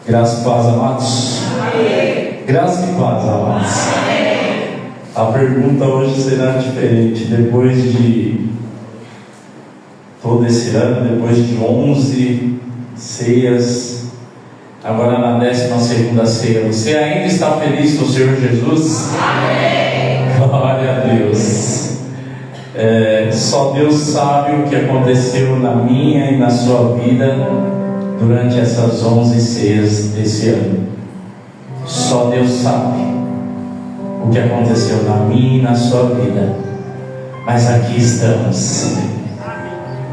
Graça e paz, amados. Amém. Graça e paz, amados. Amém. A pergunta hoje será diferente. Depois de todo esse ano, depois de 11 ceias, agora na 12ª ceia, você ainda está feliz com o Senhor Jesus? Amém. Glória a Deus. Só Deus sabe o que aconteceu na minha e na sua vida durante essas 11 ceias desse ano. Só Deus sabe o que aconteceu na minha e na sua vida. Mas aqui estamos.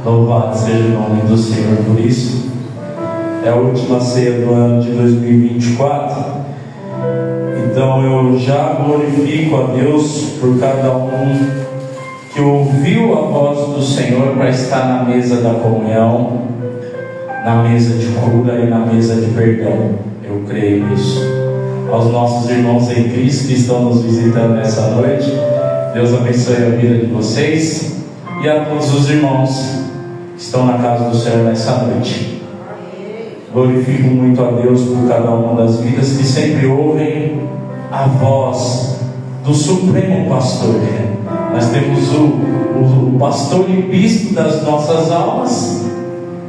Louvado seja o nome do Senhor por isso. É a última ceia do ano de 2024. Então eu já glorifico a Deus por cada um que ouviu a voz do Senhor para estar na mesa da comunhão, na mesa de cura e na mesa de perdão. Eu creio nisso. Aos nossos irmãos em Cristo que estão nos visitando nessa noite, Deus abençoe a vida de vocês e a todos os irmãos que estão na casa do Senhor nessa noite. Glorifico muito a Deus por cada uma das vidas que sempre ouvem a voz do Supremo Pastor. Nós temos o pastor e bispo das nossas almas.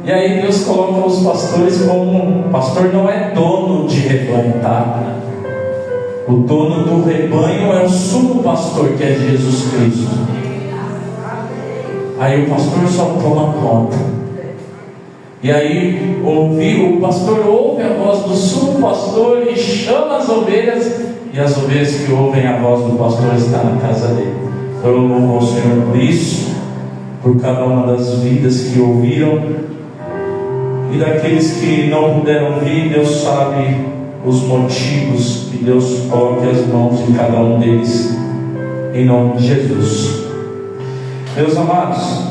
E aí Deus coloca os pastores como... pastor não é dono de rebanho, tá? O dono do rebanho é o sumo pastor, que é Jesus Cristo. Aí o pastor só toma conta. E aí o pastor ouve a voz do sumo pastor e chama as ovelhas. E as ovelhas que ouvem a voz do pastor estão na casa dele. Então eu louvo ao Senhor por isso, por cada uma das vidas que ouviram. E daqueles que não puderam vir, Deus sabe os motivos que Deus coloque as mãos em cada um deles, em nome de Jesus. Meus amados,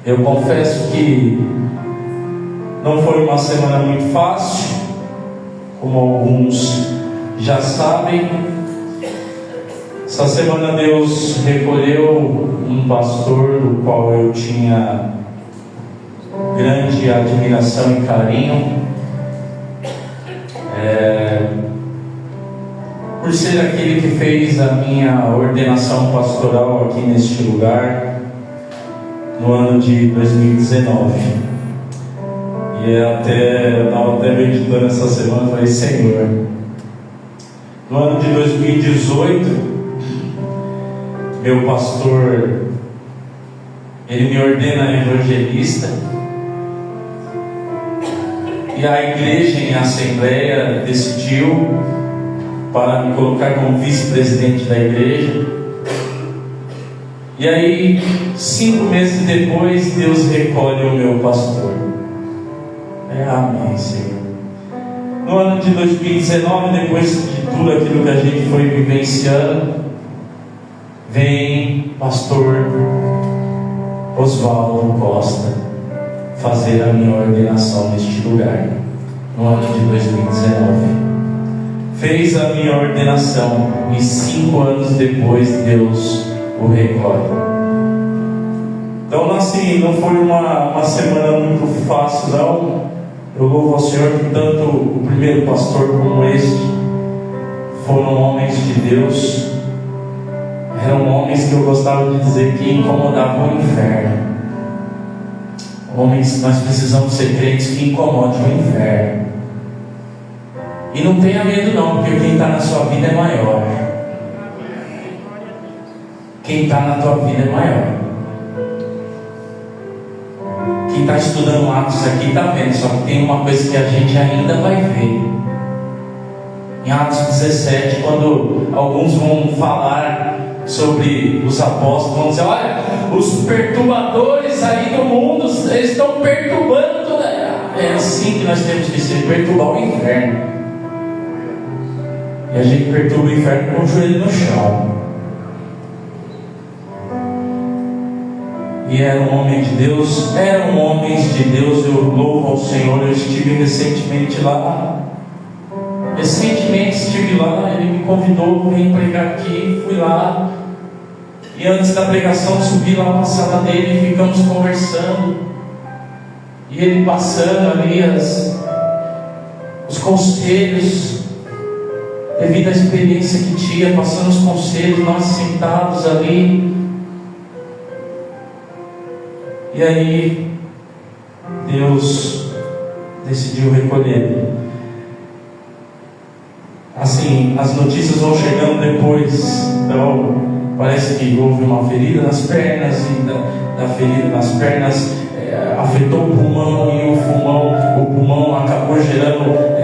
eu confesso que não foi uma semana muito fácil, como alguns já sabem. Essa semana Deus recolheu um pastor do qual eu tinha grande admiração e carinho, por ser aquele que fez a minha ordenação pastoral aqui neste lugar no ano de 2019. E eu estava até meditando essa semana e falei: Senhor, no ano de 2018 meu pastor, ele me ordena evangelista. E a igreja em assembleia decidiu para me colocar como vice-presidente da igreja. E aí, 5 meses depois, Deus recolhe o meu pastor. Amém, Senhor. No ano de 2019, depois de tudo aquilo que a gente foi vivenciando, vem pastor Oswaldo Costa fazer a minha ordenação neste lugar, no ano de 2019. Fez a minha ordenação e 5 anos depois Deus o recolhe. Então assim, não foi uma semana muito fácil não. Eu louvo ao Senhor que tanto o primeiro pastor como este foram homens de Deus. Eram homens que eu gostava de dizer que incomodavam o inferno. Homens, nós precisamos ser crentes que incomodem o inferno. E não tenha medo não, porque quem está na sua vida é maior. Quem está na tua vida é maior. Quem está estudando Atos aqui está vendo, só que tem uma coisa que a gente ainda vai ver. Em Atos 17, quando alguns vão falar sobre os apóstolos, vão dizer: olha, os perturbadores aí do mundo, eles estão perturbando toda... É assim que nós temos que ser, perturbar o inferno. E a gente perturba o inferno com o joelho no chão. E eram homens de Deus, eram homens de Deus. Eu louvo ao Senhor. Eu estive recentemente lá. Ele me convidou, vem pregar aqui, fui lá. E antes da pregação subi lá na sala dele e ficamos conversando. E ele passando ali os conselhos, devido à experiência que tinha, passando os conselhos, nós sentados ali. E aí Deus decidiu recolher. Assim, as notícias vão chegando depois. Então, parece que houve uma ferida nas pernas, e da ferida nas pernas afetou o pulmão, e o pulmão acabou gerando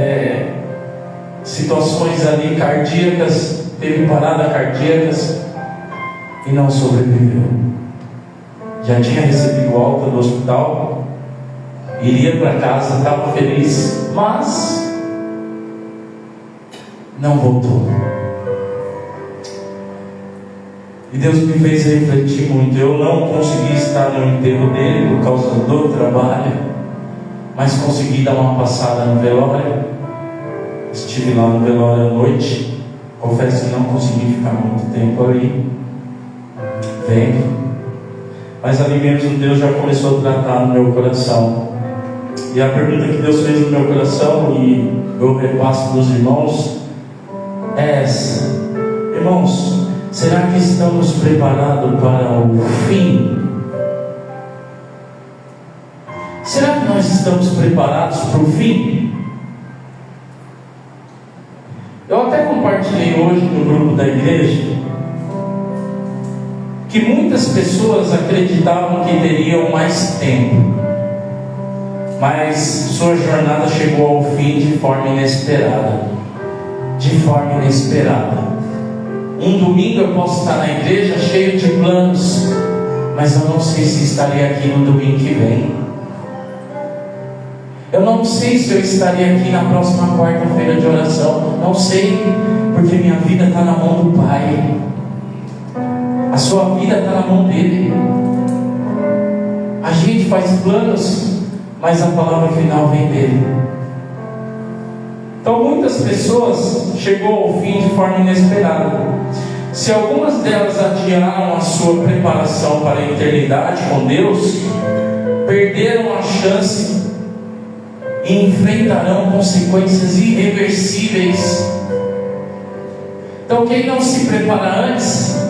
situações ali cardíacas, teve parada cardíacas e não sobreviveu. Já tinha recebido alta do hospital, iria para casa, estava feliz, mas não voltou. E Deus me fez refletir muito. Eu não consegui estar no enterro dele por causa do trabalho, mas consegui dar uma passada no velório. Estive lá no velório à noite. Confesso que não consegui ficar muito tempo ali vendo, mas ali mesmo Deus já começou a tratar no meu coração. E a pergunta que Deus fez no meu coração, e eu repasso para os irmãos, é essa: irmãos, será que estamos preparados para o fim? Será que nós estamos preparados para o fim? Eu até compartilhei hoje no grupo da igreja que muitas pessoas acreditavam que teriam mais tempo, mas sua jornada chegou ao fim de forma inesperada. De forma inesperada. Um domingo eu posso estar na igreja cheio de planos, mas eu não sei se estarei aqui no domingo que vem. Eu não sei se eu estarei aqui na próxima quarta-feira de oração. Não sei, porque minha vida está na mão do Pai. A sua vida está na mão dele. A gente faz planos, mas a palavra final vem dele. Então muitas pessoas chegou ao fim de forma inesperada. Se algumas delas adiaram a sua preparação para a eternidade com Deus, perderam a chance e enfrentarão consequências irreversíveis. Então quem não se prepara antes,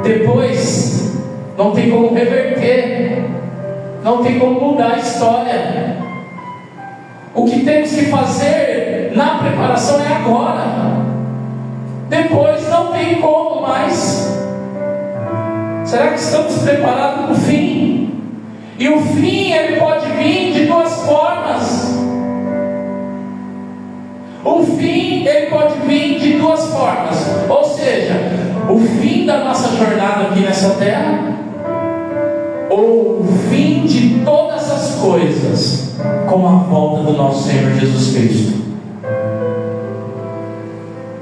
depois não tem como reverter, não tem como mudar a história. O que temos que fazer na preparação é agora. Depois não tem como mais. Será que estamos preparados para o fim? E o fim, ele pode vir de duas formas. O fim, ele pode vir de duas formas. Ou seja, o fim da nossa jornada aqui nessa terra, ou o fim de todas as coisas, com a volta do nosso Senhor Jesus Cristo.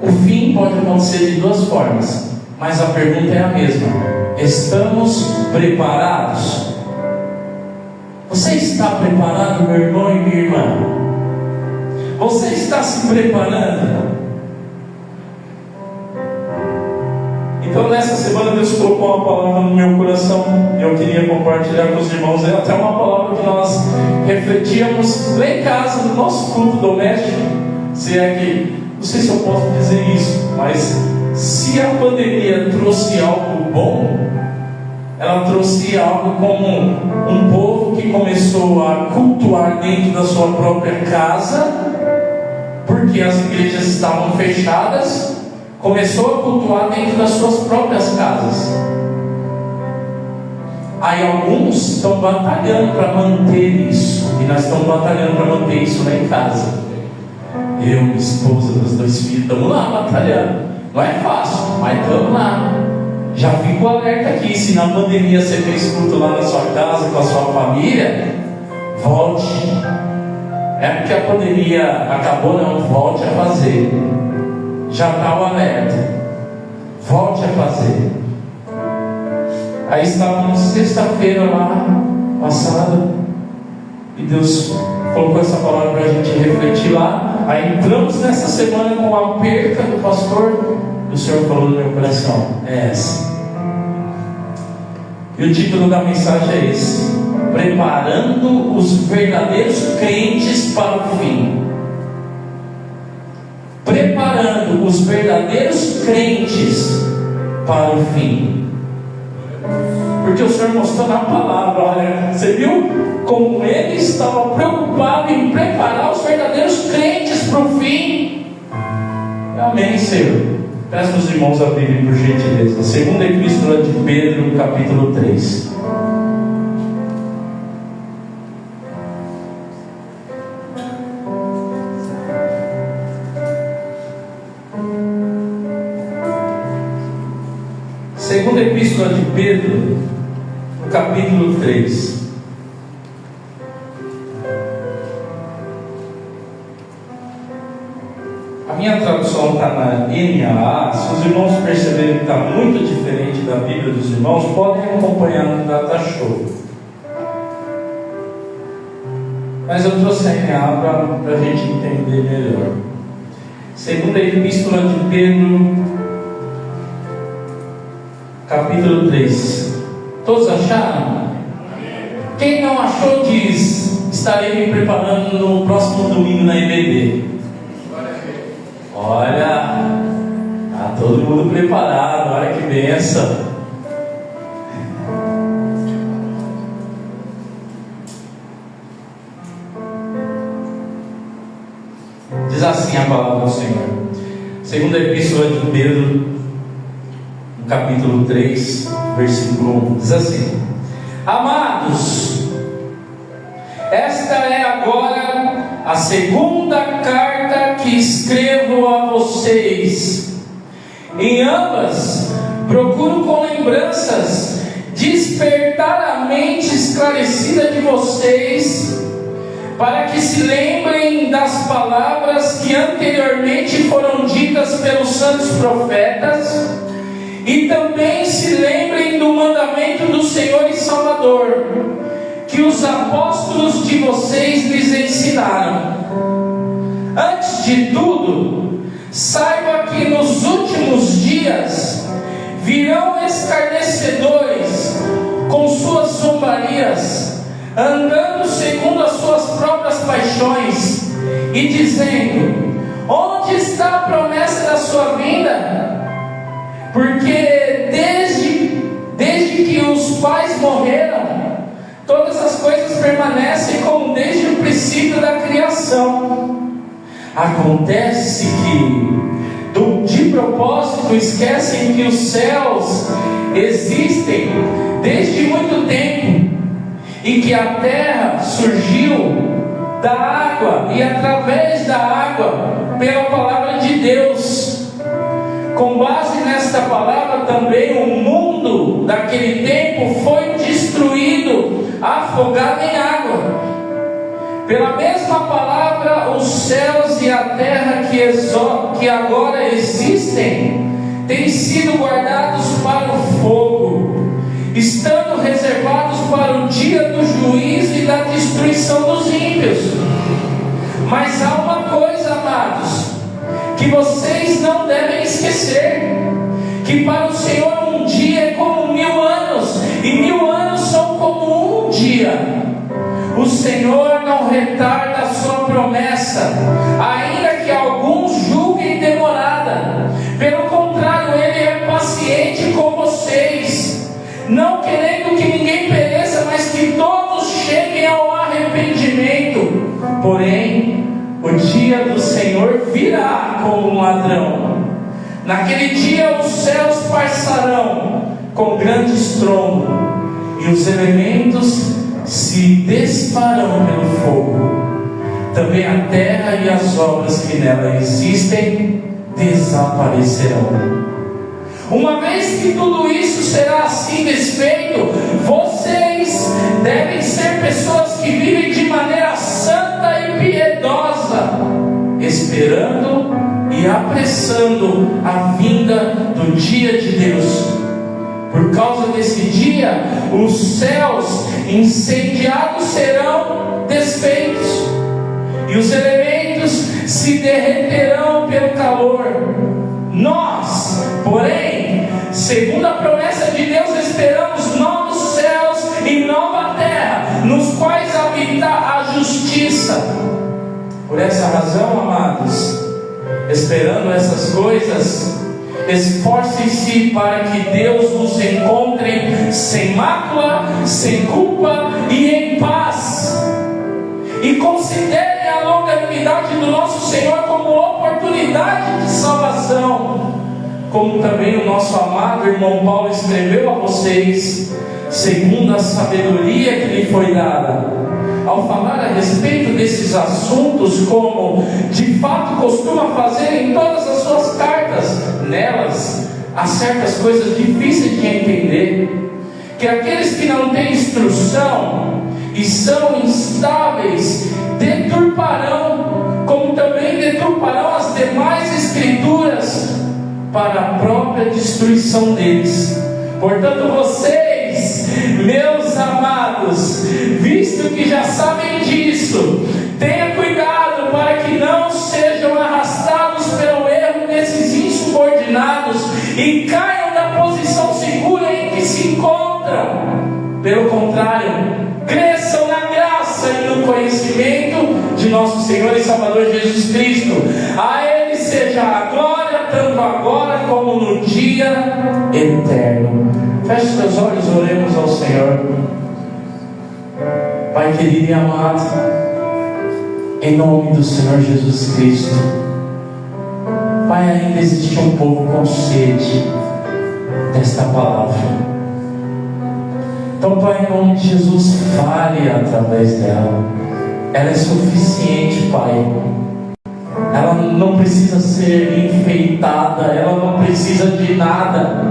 O fim pode acontecer de duas formas, mas a pergunta é a mesma: estamos preparados? Você está preparado, meu irmão e minha irmã? Você está se preparando? Então nessa semana Deus colocou uma palavra no meu coração, e eu queria compartilhar com os irmãos. É até uma palavra que nós refletíamos lá em casa, no nosso culto doméstico. Se é que, não sei se eu posso dizer isso, mas se a pandemia trouxe algo bom, ela trouxe algo como um povo que começou a cultuar dentro da sua própria casa, porque as igrejas estavam fechadas. Começou a cultuar dentro das suas próprias casas. Aí alguns estão batalhando para manter isso, e nós estamos batalhando para manter isso lá em casa. Eu, minha esposa, meus dois filhos, estamos lá batalhando. Não é fácil, mas estamos lá. Já fico alerta aqui: se na pandemia você fez culto lá na sua casa com a sua família, volte. É porque a pandemia acabou, não, volte a fazer. Já está o alerta, volte a fazer. Aí estávamos sexta-feira lá passada, e Deus colocou essa palavra para a gente refletir lá. Aí entramos nessa semana com a perca do pastor, e o Senhor falou no meu coração: é essa. E o título da mensagem é esse: preparando os verdadeiros crentes para o fim. Preparando os verdadeiros crentes para o fim. Porque o Senhor mostrou na palavra, olha, você viu como ele estava preocupado em preparar os verdadeiros crentes para o fim? Amém, Senhor. Peço aos irmãos a abrirem por gentileza. Segunda Epístola de Pedro, capítulo 3. Segunda Epístola de Pedro, no capítulo 3. A minha tradução está na NAA. Se os irmãos perceberem que está muito diferente da Bíblia dos irmãos, podem acompanhar no Data Show. Mas eu trouxe a NAA para a gente entender melhor. Segunda Epístola de Pedro, capítulo 3. Todos acharam? Quem não achou diz: estarei me preparando no próximo domingo na EBD. Olha, está todo mundo preparado, olha que benção. Diz assim a palavra do Senhor. Segunda Epístola de Pedro, no capítulo 3, versículo 1, diz assim: Amados, esta é agora a segunda carta que escrevo a vocês. Em ambas, procuro com lembranças despertar a mente esclarecida de vocês, para que se lembrem das palavras que anteriormente foram ditas pelos santos profetas, e também se lembrem do mandamento do Senhor e Salvador, que os apóstolos de vocês lhes ensinaram. Antes de tudo, saiba que nos últimos dias virão escarnecedores com suas zombarias, andando segundo as suas próprias paixões, e dizendo: onde está a promessa da sua vinda? Porque desde que os pais morreram, todas as coisas permanecem como desde o princípio da criação. Acontece que, de propósito, esquecem que os céus existem desde muito tempo, e que a terra surgiu da água e através da água pela palavra de Deus. Com base nesta palavra também o mundo daquele tempo foi destruído, afogado em água. Pela mesma palavra, os céus e a terra que agora existem têm sido guardados para o fogo, estando reservados para o dia do juízo e da destruição dos ímpios. Mas há uma coisa, amados, que vocês não devem esquecer: que para o Senhor um dia é como 1000 anos, e 1000 anos são como um dia. O Senhor não retarda a sua promessa, ainda que alguns julguem demorada. Pelo contrário, Ele é paciente com vocês, não querendo que ninguém pereça, mas que todos cheguem ao arrependimento. Porém, o dia do Senhor virá como um ladrão. Naquele dia os céus passarão com grande estrondo, e os elementos se desfarão pelo fogo. Também a terra e as obras que nela existem desaparecerão. Uma vez que tudo isso será assim desfeito, vocês devem ser pessoas que vivem de maneira santa e piedosa, esperando e apressando a vinda do dia de Deus. Por causa desse dia, os céus incendiados serão desfeitos, e os elementos se derreterão pelo calor. Nós, porém, segundo a promessa de Deus, esperamos novos céus e nova terra, nos quais habita a justiça. Por essa razão, amados, esperando essas coisas, esforcem-se para que Deus os encontre sem mácula, sem culpa e em paz. E considerem a longanimidade do nosso Senhor como oportunidade de salvação, como também o nosso amado irmão Paulo escreveu a vocês, segundo a sabedoria que lhe foi dada, ao falar a respeito desses assuntos, como de fato costuma fazer em todas as suas cartas. Nelas há certas coisas difíceis de entender, que aqueles que não têm instrução e são instáveis deturparão, como também deturparão as demais escrituras, para a própria destruição deles. Portanto, vocês, meus amados, visto que já sabem disso, tenham cuidado para que não sejam arrastados pelo erro desses insubordinados e caiam da posição segura em que se encontram. Pelo contrário, cresçam na graça e no conhecimento de nosso Senhor e Salvador Jesus Cristo. A Ele seja a glória, tanto agora como no dia eterno. Feche seus olhos, oremos ao Senhor. Pai querido e amado, em nome do Senhor Jesus Cristo, Pai, ainda existe um povo com sede desta palavra. Então, Pai, em nome de Jesus, fale através dela. Ela é suficiente, Pai. Ela não precisa ser enfeitada, ela não precisa de nada,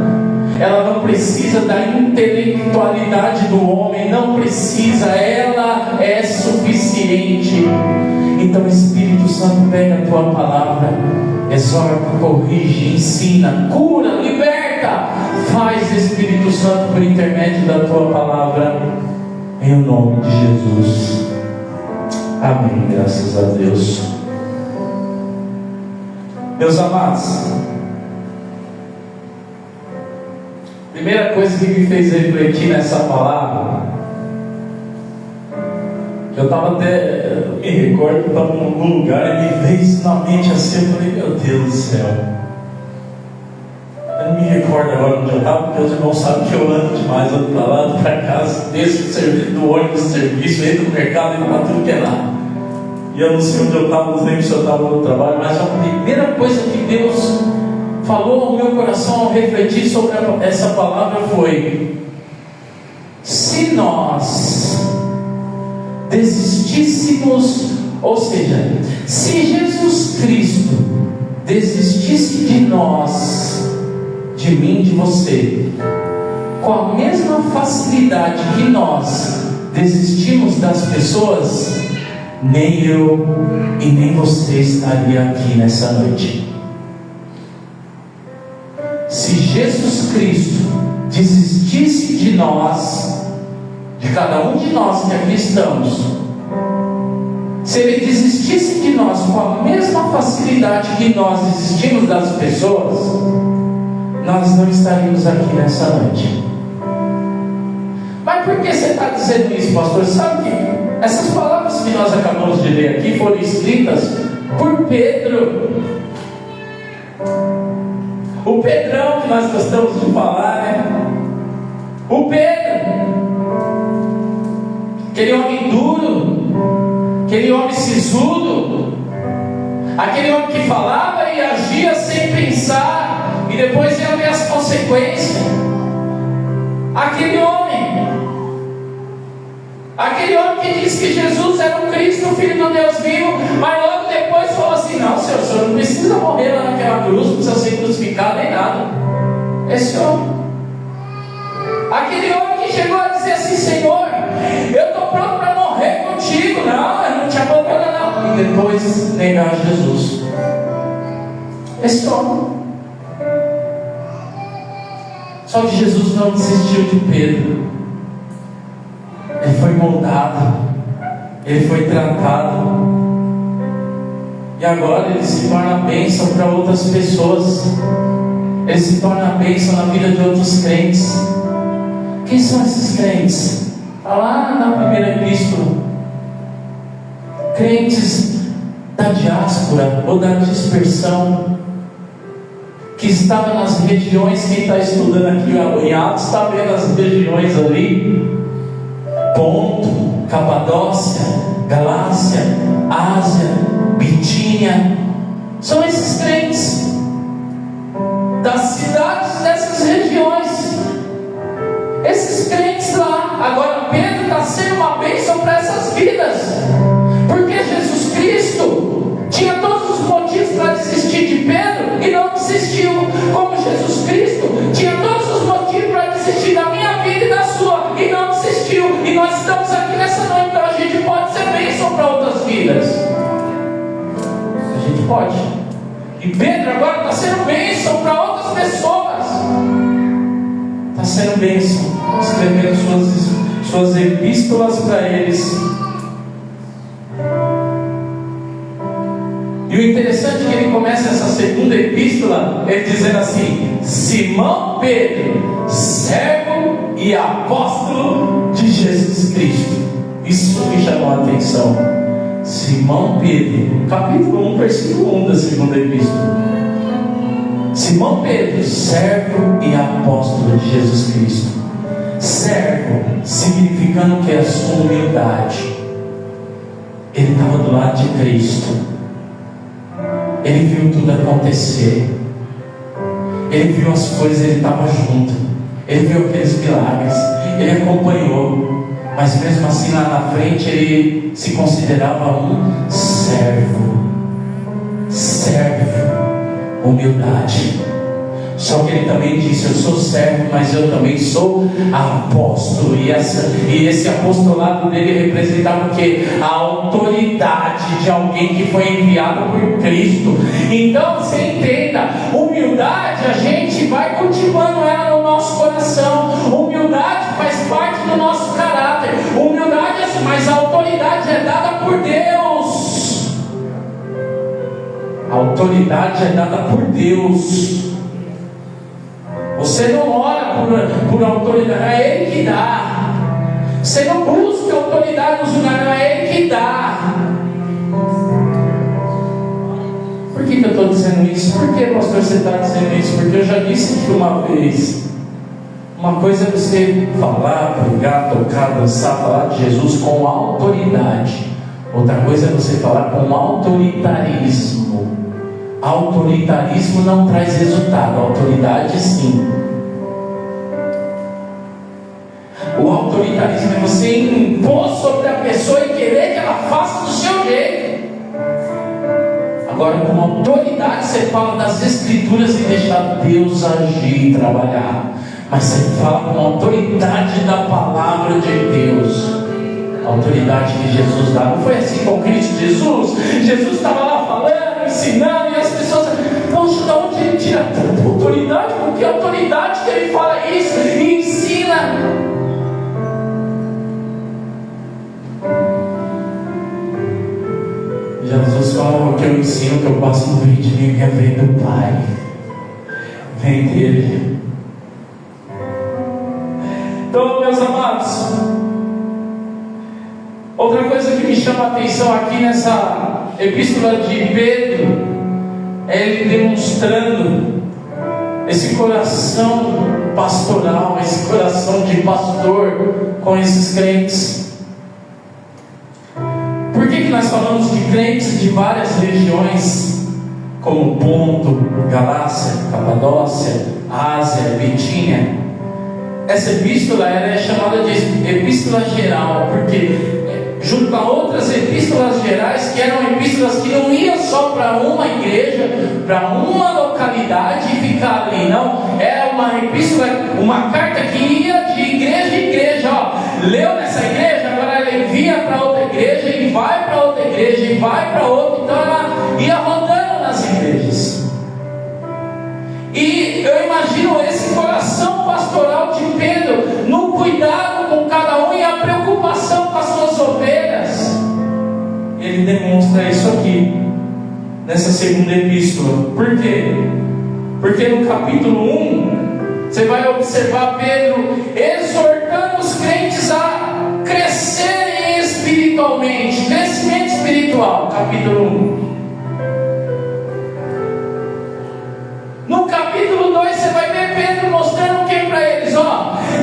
ela não precisa da intelectualidade do homem, não precisa, ela é suficiente. Então, Espírito Santo, pega a tua palavra, exorta, corrige, ensina, cura, liberta. Faz, Espírito Santo, por intermédio da tua palavra, em nome de Jesus. Amém, graças a Deus. Meus amados, primeira coisa que me fez refletir nessa palavra, eu estava até, eu me recordo, eu estava em algum lugar e me veio isso na mente assim, eu falei, meu Deus do céu. Eu não me recordo agora onde eu estava, porque os irmãos sabem que eu ando demais, ando para lá, ando para casa, desço do ônibus do serviço, entro no mercado, entro para tudo que é lá. E eu não sei onde eu estava, não sei se eu estava no trabalho, mas a primeira coisa que Deus falou ao meu coração ao refletir sobre essa palavra foi: se nós desistíssemos, ou seja, se Jesus Cristo desistisse de nós, de mim, de você, com a mesma facilidade que nós desistimos das pessoas, nem eu e nem você estaria aqui nessa noite. Se Jesus Cristo desistisse de nós, de cada um de nós que aqui estamos, se Ele desistisse de nós com a mesma facilidade que nós desistimos das pessoas, nós não estaríamos aqui nessa noite. Mas por que você está dizendo isso, pastor? Sabe que essas palavras que nós acabamos de ler aqui foram escritas por Pedro. O Pedrão que nós gostamos de falar, né? O Pedro, aquele homem duro, aquele homem sisudo, aquele homem que falava e agia sem pensar e depois ia ver as consequências. Aquele homem que disse que Jesus era o Cristo, o Filho do Deus vivo, mas logo depois falou assim: não, Senhor, o Senhor não precisa morrer lá naquela cruz, não precisa ser crucificado nem nada. Esse homem, aquele homem que chegou a dizer assim: Senhor, eu estou pronto para morrer contigo. Não, eu não te abandono não. E depois negar Jesus. Esse homem. Só que Jesus não desistiu de Pedro. Ele foi moldado, ele foi tratado, e agora ele se torna bênção para outras pessoas. Ele se torna bênção na vida de outros crentes. Quem são esses crentes? Está lá na primeira epístola. Crentes da diáspora ou da dispersão, que estavam nas regiões, quem está estudando aqui em Atos está vendo as regiões ali: Ponto, Capadócia, Galácia, Ásia, Bitínia. São esses crentes das cidades dessas regiões, esses crentes lá. Agora Pedro está sendo uma bênção para essas vidas, porque Jesus Cristo tinha todos os motivos para desistir de Pedro e não desistiu, como Jesus Cristo tinha todos os motivos para desistir da minha vida e da sua e não desistiu. E nós estamos aqui nessa noite, então a gente pode ser bênção para outras vidas. A gente pode. E Pedro agora está sendo bênção para outras pessoas. Está sendo bênção, escrevendo suas epístolas para eles. E o interessante é que ele começa essa segunda epístola, ele dizendo assim: Simão Pedro, servo e apóstolo de Jesus Cristo. Isso me chamou a atenção. Simão Pedro, capítulo 1, versículo 1 da segunda epístola. Simão Pedro, servo e apóstolo de Jesus Cristo. Servo, significando que é a sua humildade. Ele estava do lado de Cristo. Ele viu tudo acontecer. Ele viu as coisas, ele estava junto. Ele viu aqueles milagres. Ele acompanhou. Mas mesmo assim lá na frente ele se considerava um servo. Servo, humildade. Só que ele também disse: eu sou servo, mas eu também sou apóstolo. E esse apostolado dele representava o quê? A autoridade de alguém que foi enviado por Cristo. Então você entenda, humildade a gente vai cultivando ela no nosso coração. Humildade faz parte do nosso caráter. Humildade, mas a autoridade é dada por Deus. A autoridade é dada por Deus. Você não ora por autoridade, é Ele que dá. Você não busca autoridade nos lugares, não é Ele que dá. Por que eu estou dizendo isso? Por que, pastor, você está dizendo isso? Porque eu já disse aqui uma vez: uma coisa é você falar, pregar, tocar, dançar, falar de Jesus com autoridade. Outra coisa é você falar com autoritarismo. Autoritarismo não traz resultado, autoridade sim. O autoritarismo é você impor sobre a pessoa e querer que ela faça do seu jeito. Agora, com autoridade, você fala das Escrituras e deixa Deus agir e trabalhar. Mas você fala com a autoridade da palavra de Deus. A autoridade que Jesus dá. Não foi assim com Cristo Jesus? Jesus estava lá falando, ensinando, e as pessoas: poxa, de onde ele tira tanta autoridade? Com que autoridade que ele fala isso e ensina? Jesus fala: o que eu ensino, o que eu passo no vídeo de mim, vem do Pai, vem dele. Então, meus amados, outra coisa que me chama a atenção aqui nessa epístola de Pedro é ele demonstrando esse coração pastoral, esse coração de pastor com esses crentes. Por que nós falamos de crentes de várias regiões, como Ponto, Galácia, Capadócia, Ásia, Bitínia? Essa epístola ela é chamada de epístola geral, porque junto a outras epístolas gerais, que eram epístolas que não iam só para uma igreja, para uma localidade e ficar ali, não. Era uma epístola, uma carta que ia de igreja em igreja. Leu nessa igreja, agora ela envia para outra igreja, e vai para outra igreja, e vai para outra. Então ela ia rodando nas igrejas. E eu imagino esse coração pastoral de Pedro, no cuidado com cada um e a preocupação com as suas ovelhas. Ele demonstra isso aqui, nessa segunda epístola. Por quê? Porque no capítulo 1, você vai observar Pedro exortando os crentes a espiritualmente, crescimento espiritual, capítulo 1. No capítulo 2 você vai ver Pedro mostrando o que para eles?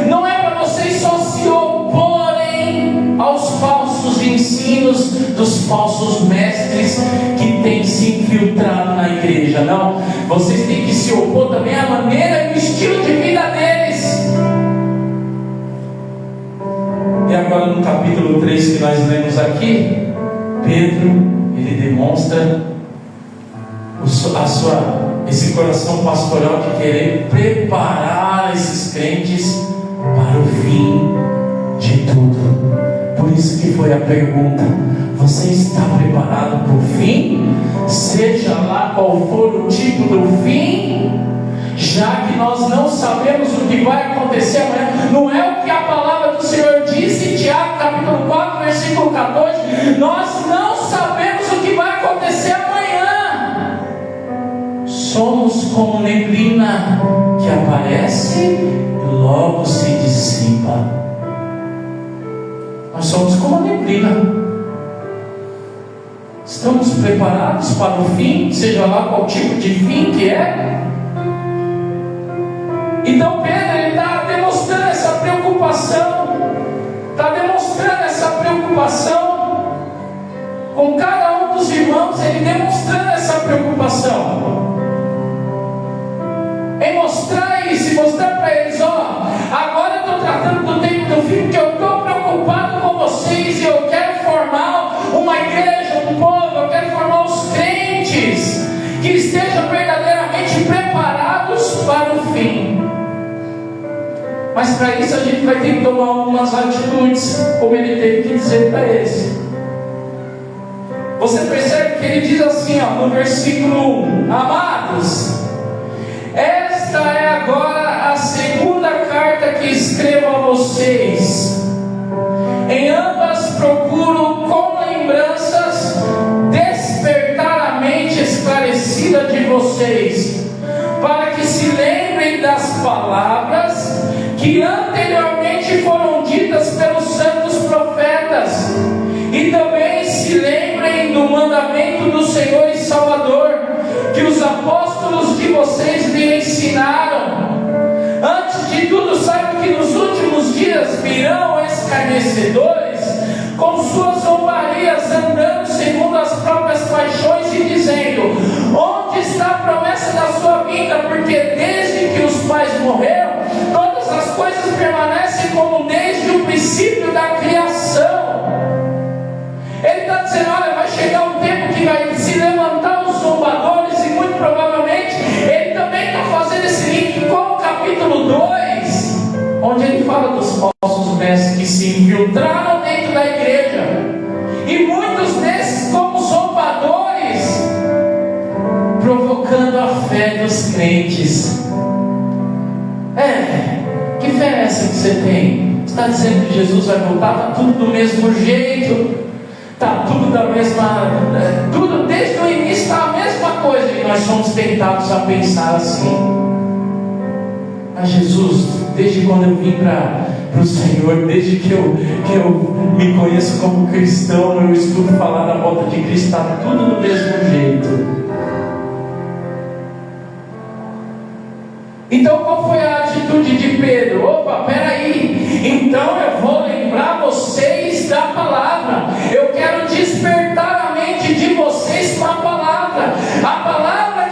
Não é para vocês só se oporem aos falsos ensinos dos falsos mestres que têm se infiltrado na igreja. Não, vocês têm que se opor também à maneira e o estilo de vida deles. E agora no capítulo 3 que nós lemos aqui, Pedro, ele demonstra esse coração pastoral de querer preparar esses crentes para o fim de tudo. Por isso que foi a pergunta: você está preparado para o fim? Seja lá qual for o tipo do fim, já que nós não sabemos o que vai acontecer amanhã. Não é o que a palavra do Senhor disse em Tiago capítulo 4 versículo 14: nós não sabemos o que vai acontecer amanhã. Somos como neblina que aparece e logo se dissipa. Nós somos como a neblina. Estamos preparados para o fim, seja lá qual tipo de fim que é. Então Pedro está demonstrando essa preocupação, com cada um dos irmãos, ele demonstrando essa preocupação, em mostrar isso, e mostrar para eles: agora eu estou tratando do tempo do fim, porque eu estou preocupado com vocês, e eu quero formar uma igreja, um povo, eu quero formar os crentes que estejam verdadeiramente preparados para o fim. Mas para isso a gente vai ter que tomar algumas atitudes, como ele teve que dizer para eles. Você percebe que ele diz assim, no versículo 1: amados, esta é agora a segunda carta que escrevo a vocês. Em ambas procuro com lembranças despertar a mente esclarecida de vocês, para que se lembrem das palavras que anteriormente foram ditas pelos santos profetas, e também se lembrem do mandamento do Senhor e Salvador, que os apóstolos de vocês lhe ensinaram. Antes de tudo, saibam que nos últimos dias virão escarnecedores, com suas zombarias, andando segundo as próprias paixões e dizendo: onde está a promessa da sua vinda? Porque desde que os pais morreram, todas as coisas permanecem como desde o princípio da criação. Ele está dizendo: olha, vai chegar um tempo que vai se levantar os zombadores, e muito provavelmente ele também está fazendo esse link com o capítulo 2, onde ele fala dos falsos mestres que se infiltraram dentro da igreja, e muitos desses como zombadores, provocando a fé dos crentes. Que fé é essa que você tem? Você está dizendo que Jesus vai voltar? Está tudo do mesmo jeito, está tudo da mesma, tudo desde o início está a mesma coisa, e nós somos tentados a pensar assim. Mas Jesus, desde quando eu vim para o Senhor, desde que eu me conheço como cristão, eu escuto falar da volta de Cristo, está tudo do mesmo jeito. Então qual foi a atitude de Pedro? Opa, peraí, então eu vou lembrar vocês da palavra, eu quero despertar a mente de vocês com a palavra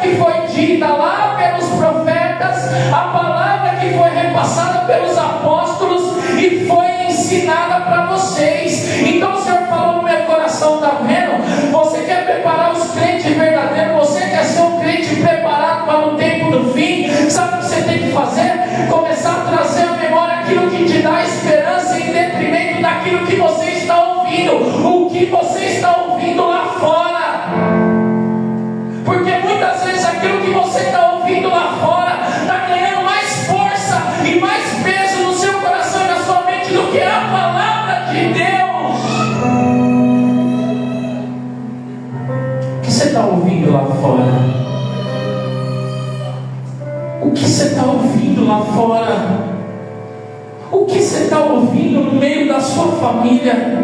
que foi dita lá pelos profetas, a palavra que foi repassada pelos apóstolos e foi ensinada para vocês. Então o Senhor falou no meu coração: está vendo? Você quer preparar os crentes verdadeiros, você quer ser um crente preparado para o tempo do fim? Sabe o que você tem que fazer? Começar a trazer à memória aquilo que te dá esperança, em detrimento daquilo que você está ouvindo, o que você está ouvindo lá fora. Porque muitas vezes aquilo que você está ouvindo lá fora está ganhando mais força e mais peso no seu coração e na sua mente do que a palavra de Deus. O que você está ouvindo lá fora? O que você está ouvindo lá fora? O que você está ouvindo no meio da sua família?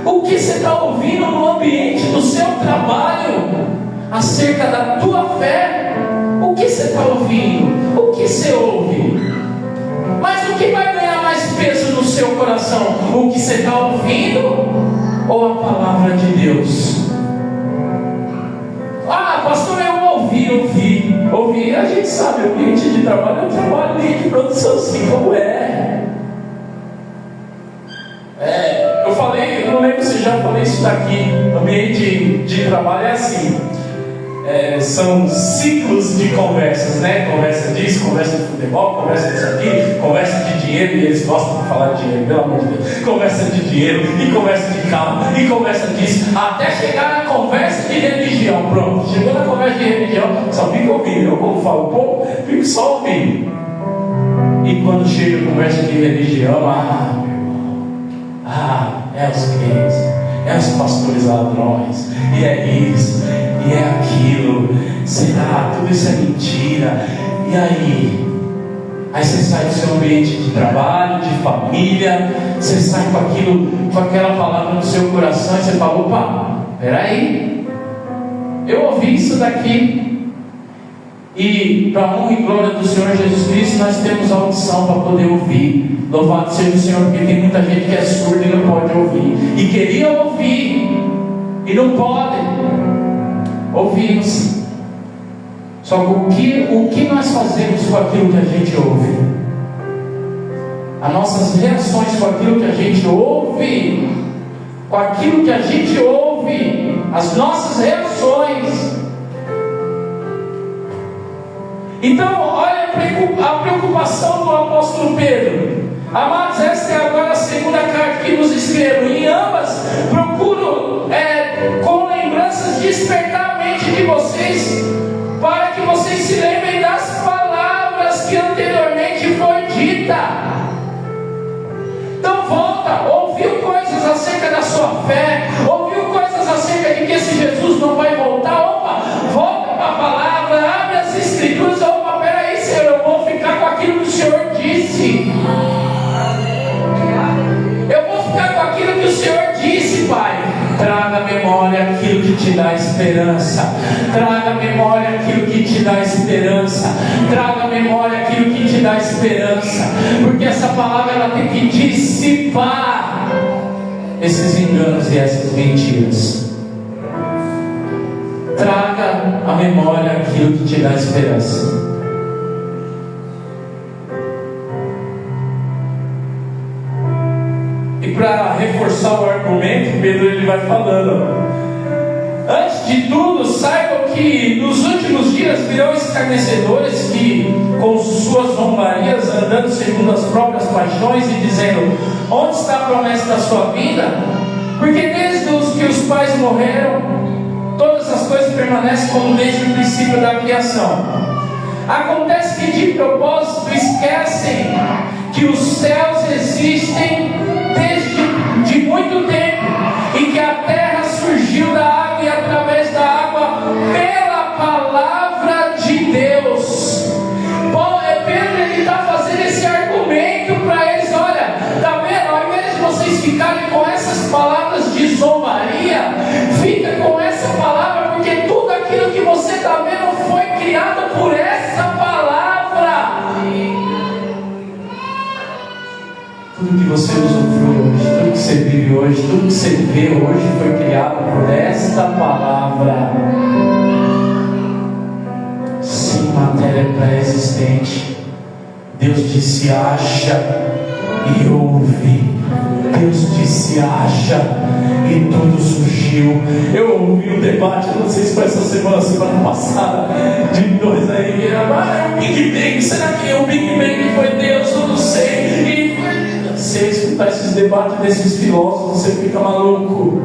O que você está ouvindo no ambiente do seu trabalho acerca da tua fé? O que você está ouvindo? O que você ouve? Mas o que vai ganhar mais peso no seu coração? O que você está ouvindo ou a palavra de Deus? Ah, pastor, eu ouvi. A gente sabe, o ambiente de trabalho é um trabalho de produção, assim como é. Eu falei, eu não lembro se já falei isso daqui. O ambiente de trabalho é assim. São ciclos de conversas, né? Conversa disso, conversa de futebol, conversa disso aqui, conversa de dinheiro, e eles gostam de falar de dinheiro, pelo amor de Deus. Conversa de dinheiro, e conversa de carro, e conversa disso, até chegar na conversa de religião. Pronto, chegou na conversa de religião, só fica ouvindo. Eu, como falo pouco, fico só ouvindo. E quando chega a conversa de religião, é os crentes, é os pastores ladrões, e é isso, e é aquilo. Será? Tudo isso é mentira. E aí? Aí você sai do seu ambiente de trabalho, de família, você sai com aquela palavra no seu coração e você fala: opa, peraí, eu ouvi isso daqui. E para a honra e glória do Senhor Jesus Cristo, nós temos a audição para poder ouvir. Louvado seja o Senhor, porque tem muita gente que é surda e não pode ouvir, e queria ouvir e não pode. Ouvimos. Só que o que nós fazemos com aquilo que a gente ouve? As nossas reações com aquilo que a gente ouve, as nossas reações. Então, olha a preocupação do apóstolo Pedro. Amados, esta é agora a segunda carta que nos escrevo. Em ambas, procuro com lembranças despertar a mente de vocês, para que vocês se lembrem das palavras que anteriormente foi dita. Então volta, ouviu coisas acerca da sua fé, ouviu coisas acerca de que esse Jesus não vai voltar. Opa, volta para a palavra, abre as escrituras. Opa, peraí, Senhor, eu vou ficar com aquilo que o Senhor disse. Eu vou ficar com aquilo que o Senhor disse, Pai. Traga à memória aquilo que te dá esperança. Traga à memória aquilo que te dá esperança. Traga à memória aquilo que te dá esperança. Porque essa palavra ela tem que dissipar esses enganos e essas mentiras. Traga à memória aquilo que te dá esperança. E para reforçar o argumento, Pedro ele vai falando: antes de tudo, saibam que nos últimos dias virão escarnecedores que, com suas zombarias, andando segundo as próprias paixões e dizendo: onde está a promessa da sua vinda? Porque desde os que os pais morreram, todas as coisas permanecem como desde o princípio da criação. Acontece que de propósito esquecem que os céus existem de muito tempo, e que a terra surgiu da água e através da água pela palavra de Deus. Pedro ele está fazendo esse argumento para eles: olha, está vendo? Ao invés de vocês ficarem com essas palavras de zombaria, fica com essa palavra, porque tudo aquilo que você está vendo foi criado por essa palavra. Tudo que você usufrui hoje, tudo que você vive hoje, tudo que você vê hoje foi criado por esta palavra. Sim, matéria pré-existente. Deus disse: acha e ouve. Deus disse: acha e tudo surgiu. Eu ouvi um debate, não sei se foi essa semana passada, de dois aí que era: o Big Bang, será que o Big Bang foi Deus? Eu não sei. E você escutar esses debates desses filósofos, você fica maluco.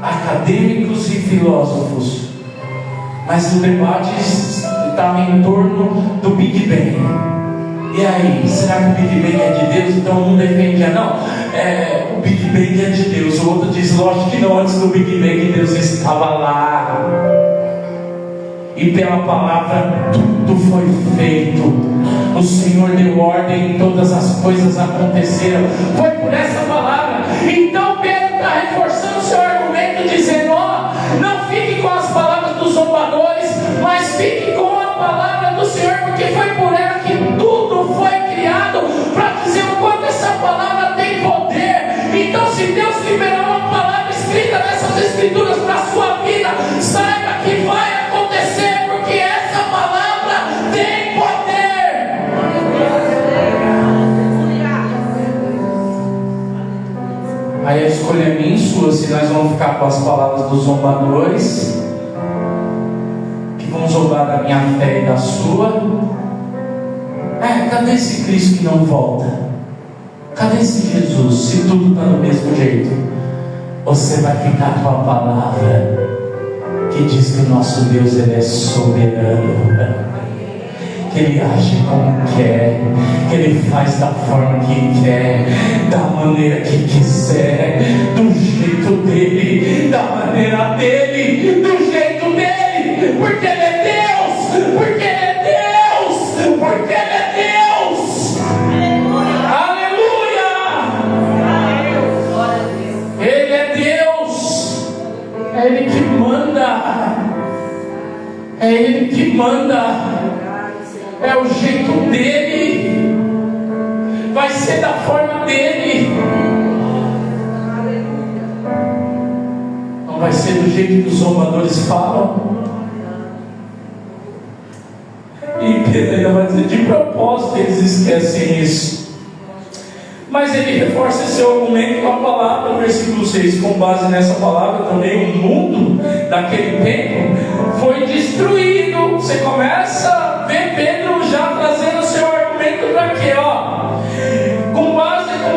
Acadêmicos e filósofos. Mas o debate estava em torno do Big Bang. E aí, será que o Big Bang é de Deus? Então um defendia: não, o Big Bang é de Deus. O outro diz: lógico que não, antes do Big Bang Deus estava lá. E pela palavra tudo foi feito. O Senhor deu ordem e todas as coisas aconteceram. Foi por essa palavra. Então Pedro está reforçando o seu argumento, dizendo: ó, não fique com as palavras dos zombadores, mas fique com a palavra do Senhor, porque foi por ela que tudo foi criado, para dizer o quanto essa palavra tem poder. Então, se Deus liberou uma palavra escrita nessas escrituras para a sua vida, saiba que vai acontecer, porque essa palavra tem poder. Aí a escolha é minha e sua, se nós vamos ficar com as palavras dos zombadores, que vão zombar da minha fé e da sua. Cadê esse Cristo que não volta? Cadê esse Jesus? Se tudo está do mesmo jeito, você vai ficar com a palavra que diz que o nosso Deus, Ele é soberano, que Ele age como quer, que Ele faz da forma que quer, da maneira que quiser, do jeito dEle, da maneira dEle, do jeito dEle, porque Ele é Deus, porque Ele é Deus, porque Ele é Deus. Aleluia! Ele é Deus, é Ele que manda, é Ele que manda. É o jeito dele, vai ser da forma dele, não vai ser do jeito que os zombadores falam. E Pedro ainda vai dizer: de propósito eles esquecem isso. Mas ele reforça seu argumento com a palavra, versículo 6. Com base nessa palavra também o mundo daquele tempo foi destruído. Você começa a ver Pedro já trazendo seu argumento para quê? Com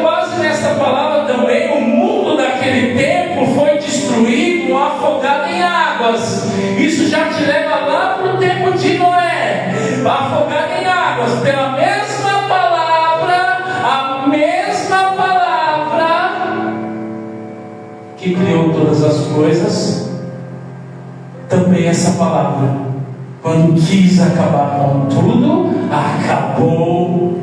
base nessa palavra também o mundo daquele tempo foi destruído, afogado em águas. Isso já te leva lá para o tempo de Noé, afogado em águas, pela mesma palavra, a mesma palavra que criou todas as coisas. Também essa palavra, quando quis acabar com tudo, acabou,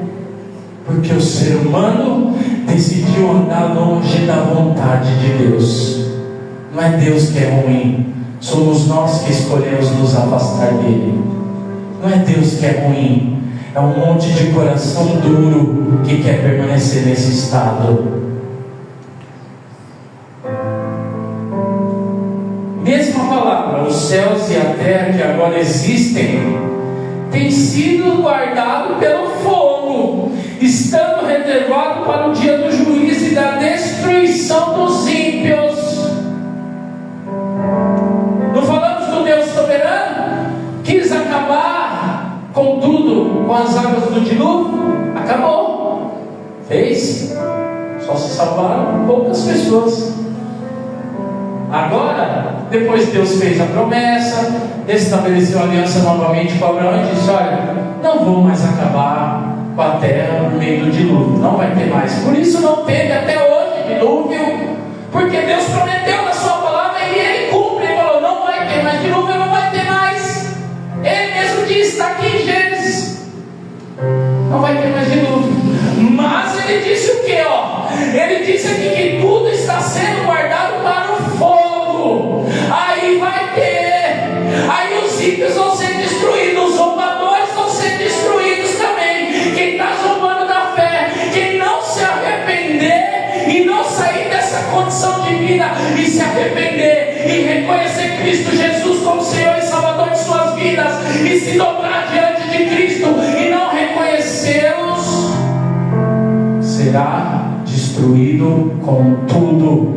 porque o ser humano decidiu andar longe da vontade de Deus. Não é Deus que é ruim, somos nós que escolhemos nos afastar dele. Não é Deus que é ruim, é um monte de coração duro que quer permanecer nesse estado. Mesma palavra, os céus e a terra que agora existem, têm sido guardados pelo fogo, estando reservado para o dia do juízo e da destruição dos ímpios. Não falamos do Deus soberano? Quis acabar com tudo, com as águas do dilúvio? Acabou. Fez. Só se salvaram poucas pessoas. Agora, depois Deus fez a promessa, estabeleceu a aliança novamente com Abraão e disse: olha, não vou mais acabar com a terra no meio do dilúvio, não vai ter mais. Por isso não teve até hoje dilúvio, porque Deus prometeu na sua palavra e Ele cumpre. Ele falou: não vai ter mais dilúvio, não vai ter mais. Ele mesmo disse, está aqui em Gênesis, não vai ter mais dilúvio. Mas Ele disse o que? Ele disse aqui que tudo está sendo guardado para o fogo. Aí vai ter, aí os ímpios vão ser destruídos, os zombadores vão ser destruídos também. Quem está zombando da fé, quem não se arrepender e não sair dessa condição de vida e se arrepender e reconhecer Cristo Jesus como Senhor e Salvador de suas vidas e se dobrar diante de Cristo e não reconhecê-los, será destruído com tudo.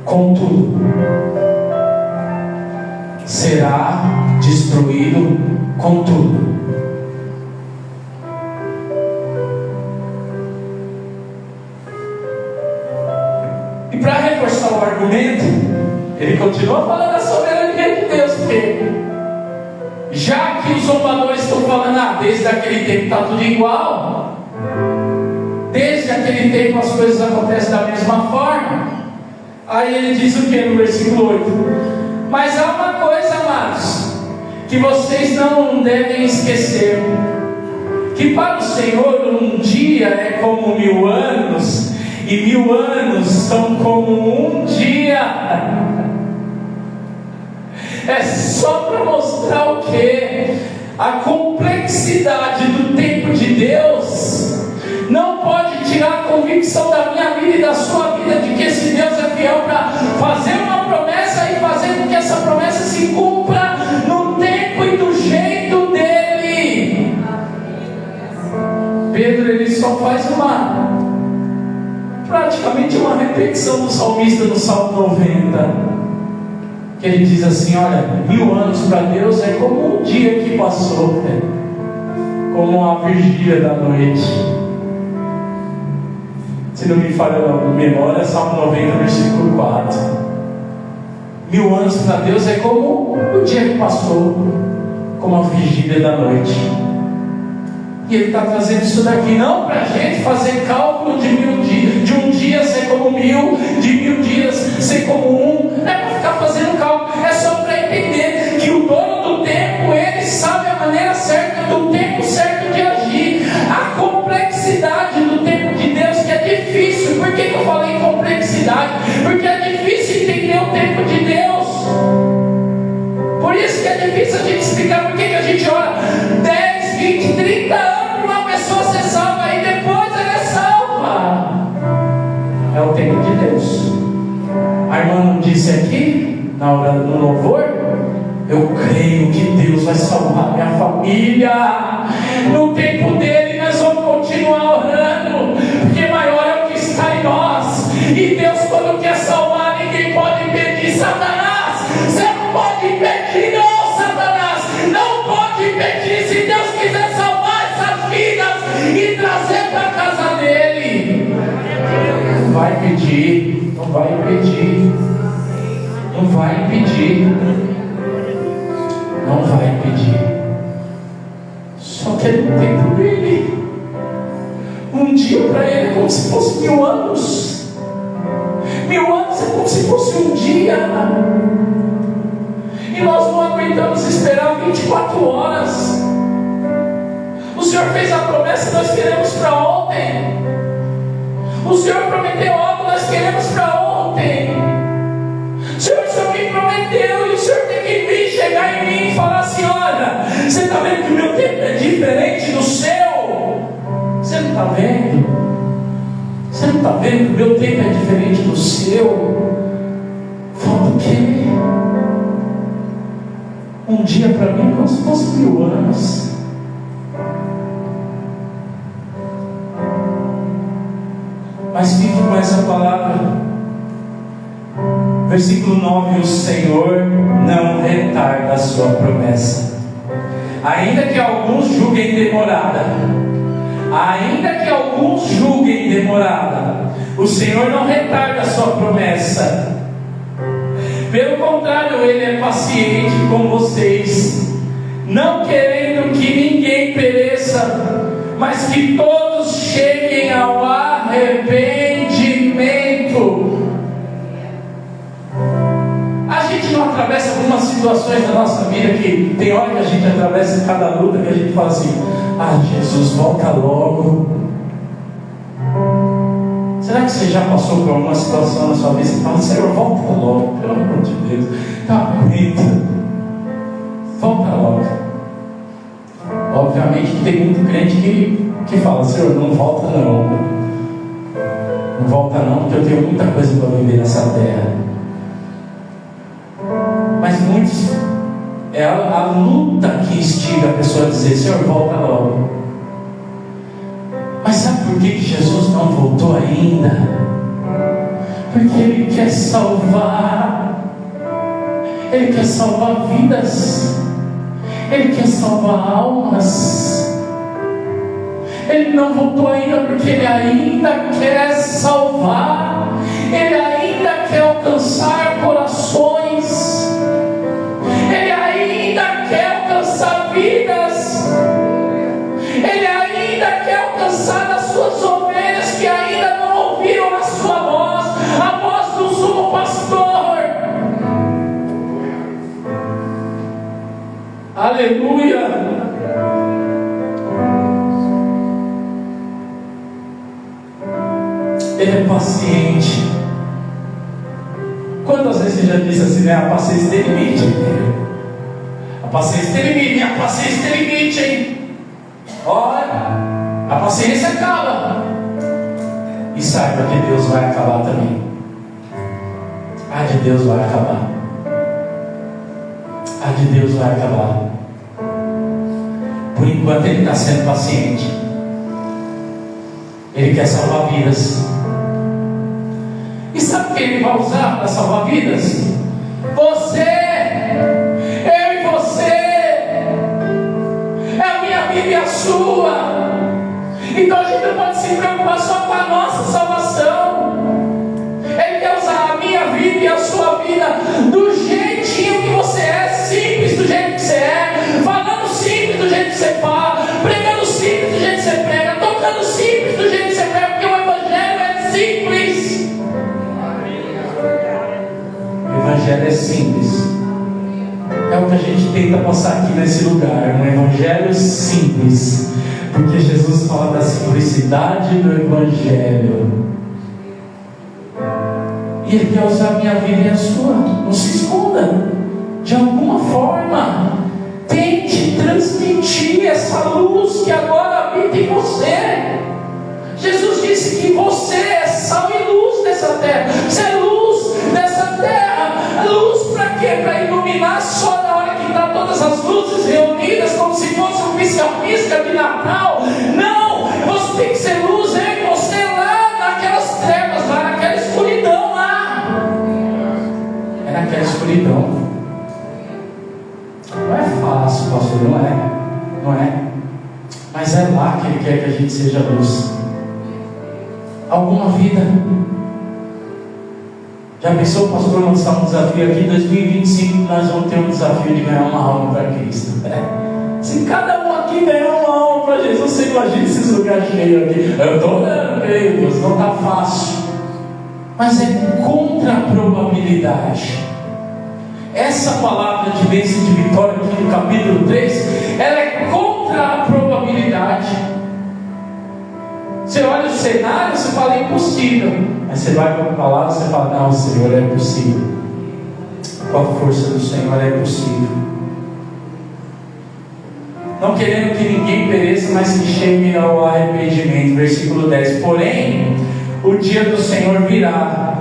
Com tudo. Será destruído com tudo. E para reforçar o argumento, ele continua falando da soberania de Deus, porque já que os zombadores estão falando, desde aquele tempo está tudo igual, desde aquele tempo as coisas acontecem da mesma forma. Aí ele diz o que no versículo 8? Mas há uma coisa, amados, que vocês não devem esquecer: que para o Senhor um dia é como 1000 anos, e 1000 anos são como um dia. É só para mostrar o quê? A complexidade do tempo de Deus não pode tirar a convicção da minha vida e da sua vida de que esse Deus é fiel para fazer uma promessa e fazer com que essa promessa se cumpra no tempo e do jeito dele. Pedro, ele só faz praticamente uma repetição do salmista no Salmo 90, que ele diz assim: olha, 1000 anos para Deus é como um dia que passou, né? Como a vigília da noite. Se não me falha a memória, Salmo 90, versículo 4. 1000 anos para Deus é como o dia que passou, como a vigília da noite. E ele está trazendo isso daqui não para a gente fazer cálculo de 1000 dias, de um dia ser como 1000, de 1000 dias ser como um. Não é para ficar fazendo cálculo, é só para entender que o dono do tempo, ele sabe a maneira certa, do tempo certo de agir. A complexidade do tempo de Deus, que é difícil. Por que eu falei complexidade? Porque é difícil entender o tempo de Deus. Por isso que é difícil a gente explicar por que a gente ora 10, 20, 30 anos para uma pessoa ser salva e depois ela é salva. É o tempo de Deus. A irmã não disse aqui, na hora do louvor: eu creio que Deus vai salvar minha família. No tempo dele nós vamos continuar orando, porque maior é o que está em nós. E Deus, quando quer salvar, ninguém pode impedir. Satanás, você não pode impedir, não, Satanás. Não pode impedir. Se Deus quiser salvar essas vidas e trazer para a casa dele, não vai impedir, não vai impedir, não vai impedir, não vai impedir. Só que ele não tem por ele. Um dia para ele é como se fosse 1000 anos. 1000 anos é como se fosse um dia. E nós não aguentamos esperar 24 horas. O Senhor fez a promessa, nós queremos para ontem. O Senhor prometeu algo, nós queremos para ontem. Senhor, o Senhor me prometeu, e o Senhor tem que vir, chegar em mim e falar assim: olha, você está vendo que o meu tempo é diferente do seu? Você não está vendo? Você não está vendo que o meu tempo é diferente do seu? Falta o quê? Um dia para mim é como se fosse 1000 anos. Mas fique com essa palavra. Versículo 9: o Senhor não retarda a sua promessa, ainda que alguns julguem demorada. Ainda que alguns julguem demorada, o Senhor não retarda a sua promessa. Pelo contrário, Ele é paciente com vocês, não querendo que ninguém pereça, mas que todos cheguem ao arrependimento. A gente não atravessa algumas situações da nossa vida que tem hora que a gente atravessa em cada luta que a gente fala assim: ah, Jesus, volta logo. Será que você já passou por alguma situação na sua vida e fala: Senhor, volta logo, pelo amor de Deus, não aguenta, volta logo. Obviamente que tem muito crente que fala: Senhor, não volta não, não volta não, porque eu tenho muita coisa para viver nessa terra. Mas muitos, é a luta que instiga a pessoa a dizer: Senhor, volta logo. Mas sabe por que Jesus não voltou ainda? Porque Ele quer salvar. Ele quer salvar vidas. Ele quer salvar almas. Ele não voltou ainda porque Ele ainda quer salvar. Ele ainda quer alcançar corações. Ele ainda quer alcançar vidas. Ele ainda quer alcançar as suas ovelhas que ainda não ouviram a sua voz, a voz do sumo pastor. Aleluia. Ele é paciente. Quantas vezes você já disse assim, né? A paciência tem limite. A paciência tem limite, minha paciência tem limite, hein? Olha, a paciência acaba. E saiba que Deus vai acabar também. A de Deus vai acabar. A de Deus vai acabar. Por enquanto Ele está sendo paciente. Ele quer salvar vidas. E sabe o que Ele vai usar para salvar vidas? Você, eu e você. É a minha vida e a sua. Então a gente não pode se preocupar só com a nossa salvação. Ele quer usar a minha vida e a sua vida do jeitinho que você é, simples do jeito que você é, falando simples do jeito que você fala, pregando simples do jeito que você prega, tocando simples do jeito que você prega, porque o Evangelho é simples. O Evangelho é simples. É o que a gente tenta passar aqui nesse lugar, um Evangelho simples, porque Jesus fala da simplicidade do Evangelho. E Ele quer usar a minha vida e a sua. Não se esconda. De alguma forma, tente transmitir essa luz que agora habita em você. Jesus disse que você é sal e luz dessa terra. Você é luz dessa terra. Luz para quê? Para iluminar só na hora que está todas as luzes reunidas, como se fosse um pisca-pisca de Natal. Não! Você tem que ser luz, eu e você lá naquelas trevas, lá naquela escuridão lá. É naquela escuridão. Não é fácil, pastor, não é. Não é. Mas é lá que Ele quer que a gente seja luz. Alguma vida. Já pensou, pastor, lançar um desafio aqui? Em 2025 nós vamos ter um desafio de ganhar uma alma para Cristo. Se cada um aqui ganhar uma alma para Jesus, você imagina esses lugares cheios aqui. Eu estou orando, meu Deus, não está fácil. Mas é contra a probabilidade. Essa palavra de bênção de vitória aqui no capítulo 3, ela é contra a probabilidade. Você olha o cenário, você fala impossível. Mas você vai para a palavra e você fala, não, Senhor, é possível. Com a força do Senhor é possível. Não querendo que ninguém pereça, mas que chegue ao arrependimento. Versículo 10. Porém, o dia do Senhor virá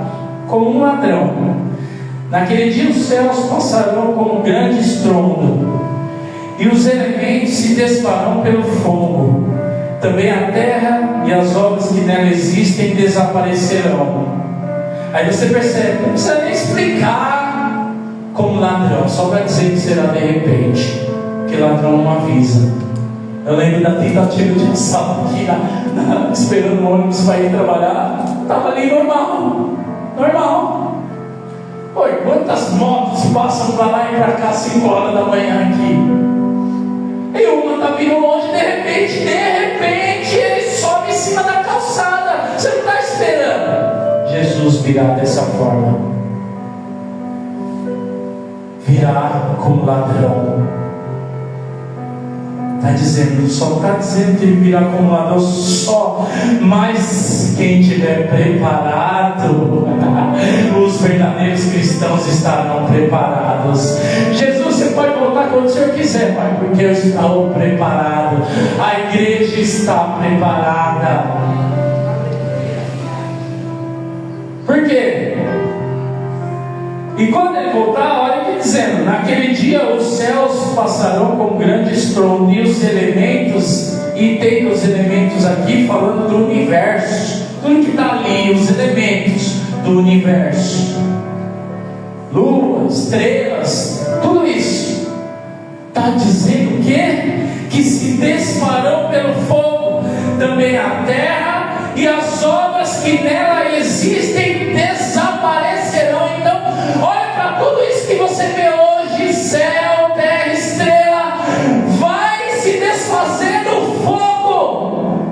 como um ladrão. Naquele dia os céus passarão como um grande estrondo, e os elementos se desfarão pelo fogo. Também a terra e as obras que nela existem desaparecerão. Aí você percebe, não precisa nem explicar como ladrão, só vai dizer que será de repente, que ladrão não avisa. Eu lembro da tentativa de um assalto aqui, esperando o ônibus para ir trabalhar, estava ali normal. Oi, quantas motos passam para lá e para cá 5 horas da manhã aqui? E uma está vindo longe, de repente ele sobe em cima da calçada. Você não está esperando. Jesus virá dessa forma. Virá como ladrão. Está dizendo, só está dizendo que ele virá como ladrão só. Mas quem estiver preparado, os verdadeiros cristãos estarão preparados. Jesus, você pode voltar quando o Senhor quiser, Pai, porque eu estou preparado. A igreja está preparada. Por quê? E quando ele voltar, olha aqui dizendo, naquele dia os céus passarão com grande estrondo, e os elementos, e tem os elementos aqui falando do universo, tudo que está ali, os elementos do universo, lua, estrelas, tudo isso, está dizendo o quê? Que se desfarão pelo fogo, também a terra e as obras que nela existem desaparecerão. Então, olha para tudo isso que você vê hoje, céu, terra, estrela, vai se desfazer no fogo.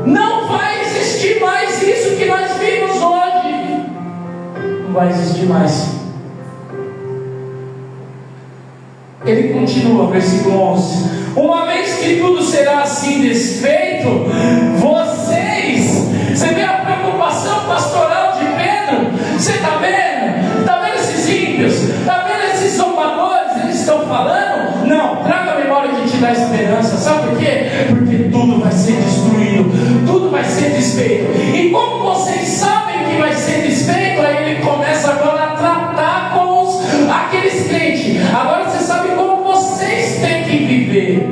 Não vai existir mais isso que nós vimos hoje. Não vai existir mais. Ele continua, versículo 11: uma vez que tudo será assim desfeito, vocês desfeito. E como vocês sabem que vai ser desfeito, aí ele começa agora a tratar com aqueles crentes. Agora você sabe como vocês têm que viver.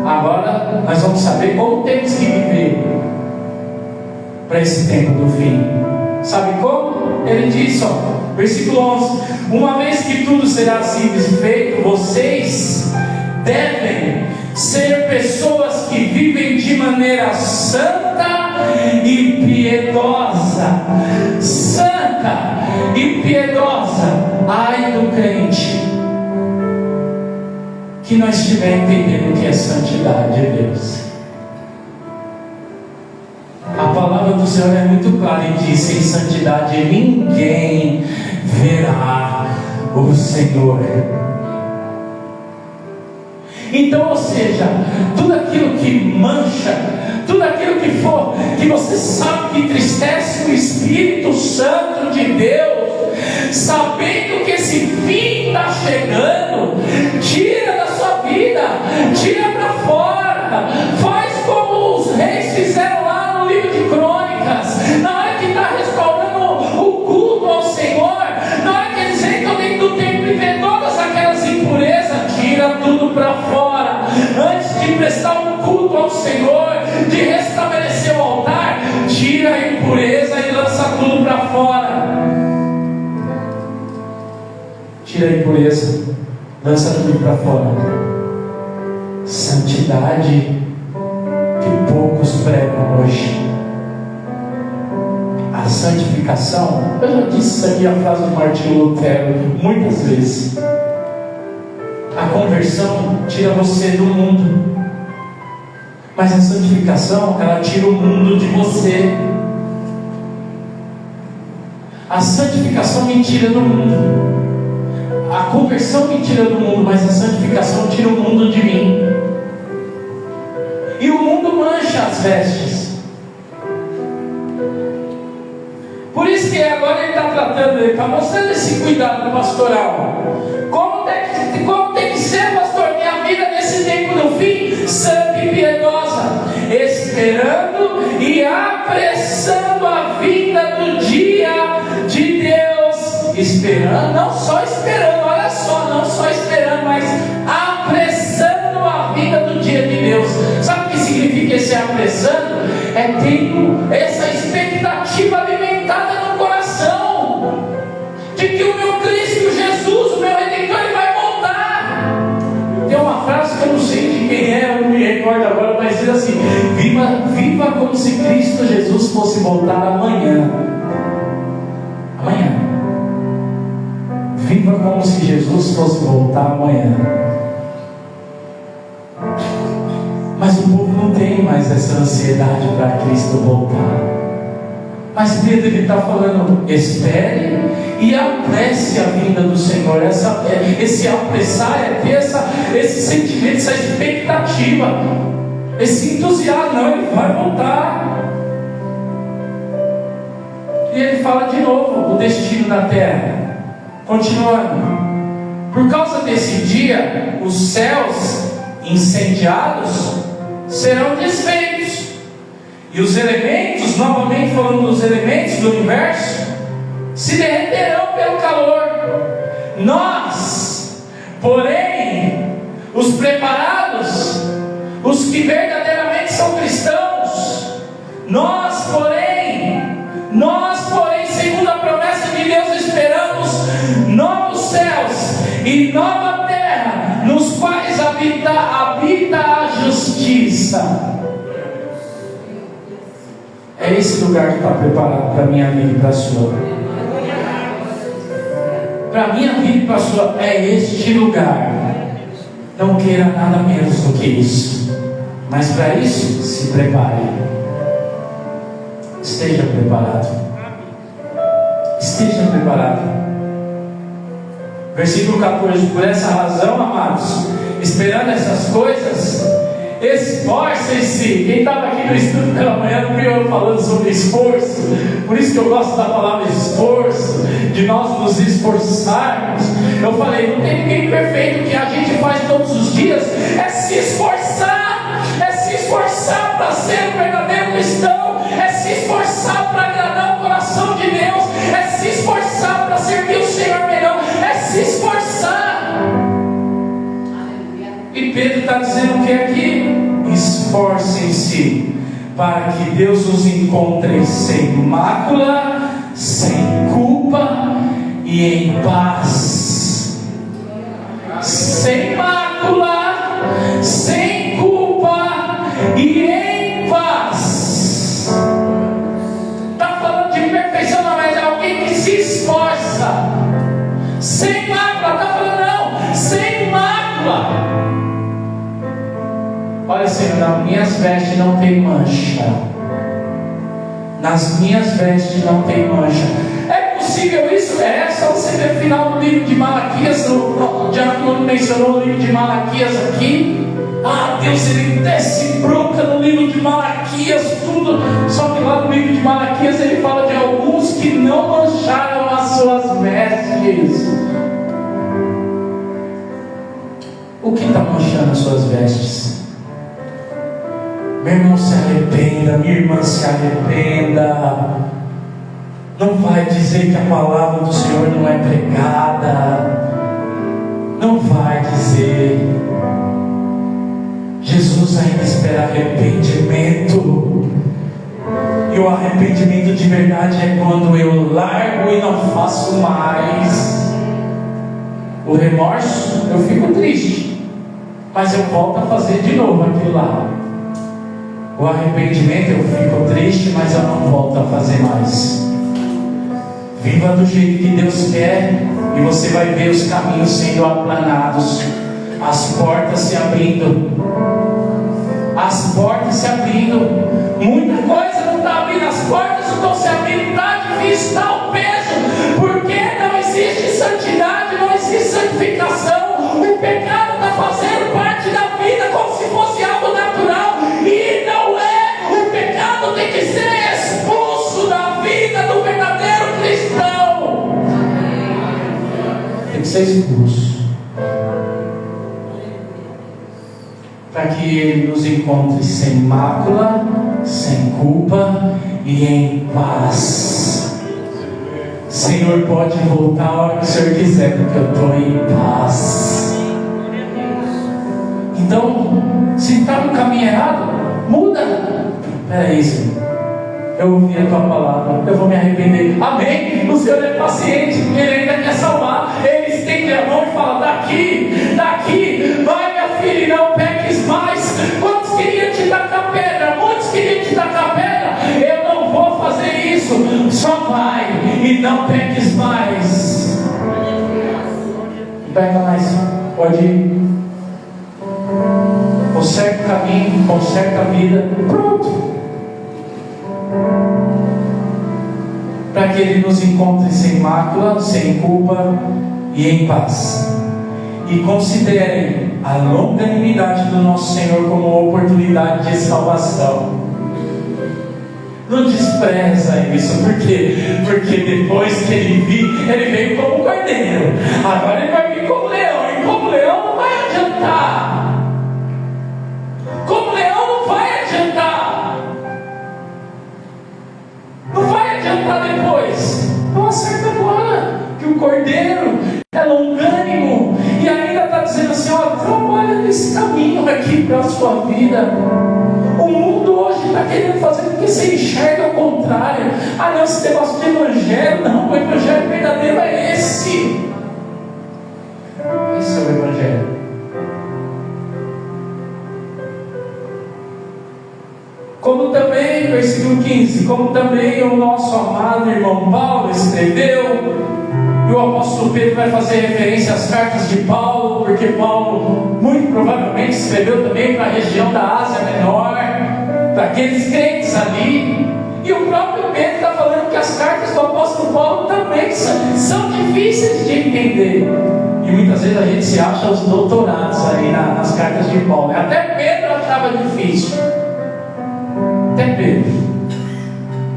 Agora nós vamos saber como temos que viver para esse tempo do fim. Sabe como? Ele diz, versículo 11: uma vez que tudo será assim desfeito, vocês devem ser pessoas que vivem de maneira santa e piedosa. Santa e piedosa. Ai do crente que não estiver entendendo o que é santidade de Deus. A palavra do Senhor é muito clara e diz: sem santidade ninguém verá o Senhor. Então, ou seja, tudo aquilo que mancha, tudo aquilo que for, que você sabe que entristece o Espírito Santo de Deus, sabendo que esse fim está chegando, tira da sua vida, tira para fora, faz como os reis fizeram lá no livro de Crônicas, na hora que está restaurando o culto ao Senhor, na hora que eles entram dentro do templo e vê todas aquelas impurezas, tira tudo para fora, antes de prestar um culto ao Senhor, de restabelecer o altar, tira a impureza e lança tudo para fora. Tira a impureza, lança tudo para fora. Santidade que poucos pregam hoje. A santificação, eu já disse isso aqui, a frase de Martinho Lutero muitas vezes. A conversão tira você do mundo, mas a santificação, ela tira o mundo de você. A santificação me tira do mundo, a conversão me tira do mundo, mas a santificação tira o mundo de mim. E o mundo mancha as vestes. Por isso que agora ele está tratando, ele está mostrando esse cuidado pastoral. Como tem que ser, pastor, minha vida nesse tempo do fim? Santa e piedosa, esperando e apressando a vinda do dia de Deus. Esperando, não só esperando, olha só, não só esperando, mas apressando a vinda do dia de Deus. Sabe o que significa esse apressando? É tendo essa expectativa alimentada no coração, de que o meu Cristo Jesus, o meu Redentor, ele vai voltar. Tem uma frase que eu não sei de quem é, eu não me recordo agora, mas diz assim: viva como se Cristo Jesus fosse voltar amanhã. Amanhã. Viva como se Jesus fosse voltar amanhã. Mas o povo não tem mais essa ansiedade para Cristo voltar. Mas Pedro está falando: espere e apresse a vinda do Senhor. Esse apressar é ter esse sentimento, essa expectativa, esse entusiasmo. Não, ele vai voltar. E ele fala de novo o destino da terra. Continuando: por causa desse dia, os céus incendiados serão desfeitos, e os elementos, novamente falando dos elementos do universo, se derreterão pelo calor. Nós, porém, os preparados, os que verdadeiramente são cristãos, nós, porém, segundo a promessa de Deus, esperamos novos céus e nova terra, nos quais habita a justiça. É esse lugar que está preparado para a minha vida e para a sua. Para a minha vida e para a sua, é este lugar. Não queira nada menos do que isso. Mas para isso, se prepare. Esteja preparado. Esteja preparado. Versículo 14: por essa razão, amados, esperando essas coisas, esforcem-se. Quem estava aqui no estudo pela manhã não viu eu falando sobre esforço? Por isso que eu gosto da palavra esforço, de nós nos esforçarmos. Eu falei, não tem ninguém perfeito. O que a gente faz todos os dias é se esforçar para ser um verdadeiro cristão, é se está dizendo o que aqui? Esforcem-se para que Deus os encontre sem mácula, sem culpa e em paz. Sem mácula, sem culpa e em paz. Está falando de perfeição, não, mas é alguém que se esforça. Sem mácula, está falando não, sem mácula. Olha, Senhor, nas minhas vestes não tem mancha. Nas minhas vestes não tem mancha. É possível isso? É só você ver o final do livro de Malaquias. O Diácono mencionou o livro de Malaquias aqui. Ah, Deus, ele desce bronca no livro de Malaquias, tudo. Só que lá no livro de Malaquias ele fala de alguns que não mancharam as suas vestes. O que está manchando as suas vestes? Meu irmão, se arrependa, minha irmã, se arrependa. Não vai dizer que a palavra do Senhor não é pregada. Não vai dizer. Jesus ainda espera arrependimento. E o arrependimento de verdade é quando eu largo e não faço mais. O remorso, eu fico triste, mas eu volto a fazer de novo aquilo lá. O arrependimento, eu fico triste, mas eu não volto a fazer mais. Viva do jeito que Deus quer, e você vai ver os caminhos sendo aplanados, as portas se abrindo. As portas se abrindo. Muita coisa não está abrindo, as portas não estão se abrindo, está difícil, está o peso, porque não existe santidade, não existe santificação. O pecado está fazendo parte da vida como se fosse algo natural, e não é. O pecado tem que ser expulso da vida do verdadeiro cristão. Tem que ser expulso, para que Ele nos encontre sem mácula, sem culpa e em paz. Senhor, pode voltar a hora que o Senhor quiser, porque eu estou em paz. Então, se está no caminho errado, muda. Peraí, Senhor, eu ouvi a tua palavra, eu vou me arrepender. Amém? O Senhor é paciente, Ele ainda quer salvar. Ele estende a mão e fala: daqui, daqui, vai minha filha, e não peques mais. Quantos queriam te tacar pedra? Muitos queriam te tacar pedra. Eu não vou fazer isso. Só vai e não peques mais. Pega mais, pode ir. Conserta o caminho, conserta a vida. Pronto. Para que Ele nos encontre sem mácula, sem culpa e em paz. E considerem a longanimidade do nosso Senhor como uma oportunidade de salvação. Não despreza isso, porque depois que ele veio como cordeiro, agora ele vai vir como leão, e como leão não vai adiantar. Como leão não vai adiantar. Não vai adiantar depois. Então acerta agora, que o cordeiro é longânimo, e ainda está dizendo assim: ó, trabalha nesse caminho aqui para a sua vida. O mundo hoje está querendo fazer com que você enxergue ao contrário. Ah, não, esse negócio de evangelho, não, o evangelho verdadeiro é esse. Esse é o evangelho. Como também, versículo 15, como também o nosso amado irmão Paulo escreveu. E o apóstolo Pedro vai fazer referência às cartas de Paulo, porque Paulo muito provavelmente escreveu também para a região da Ásia Menor, para aqueles crentes ali. E o próprio Pedro está falando que as cartas do apóstolo Paulo também são difíceis de entender. E muitas vezes a gente se acha os doutorados aí nas cartas de Paulo. Até Pedro achava difícil. Até Pedro.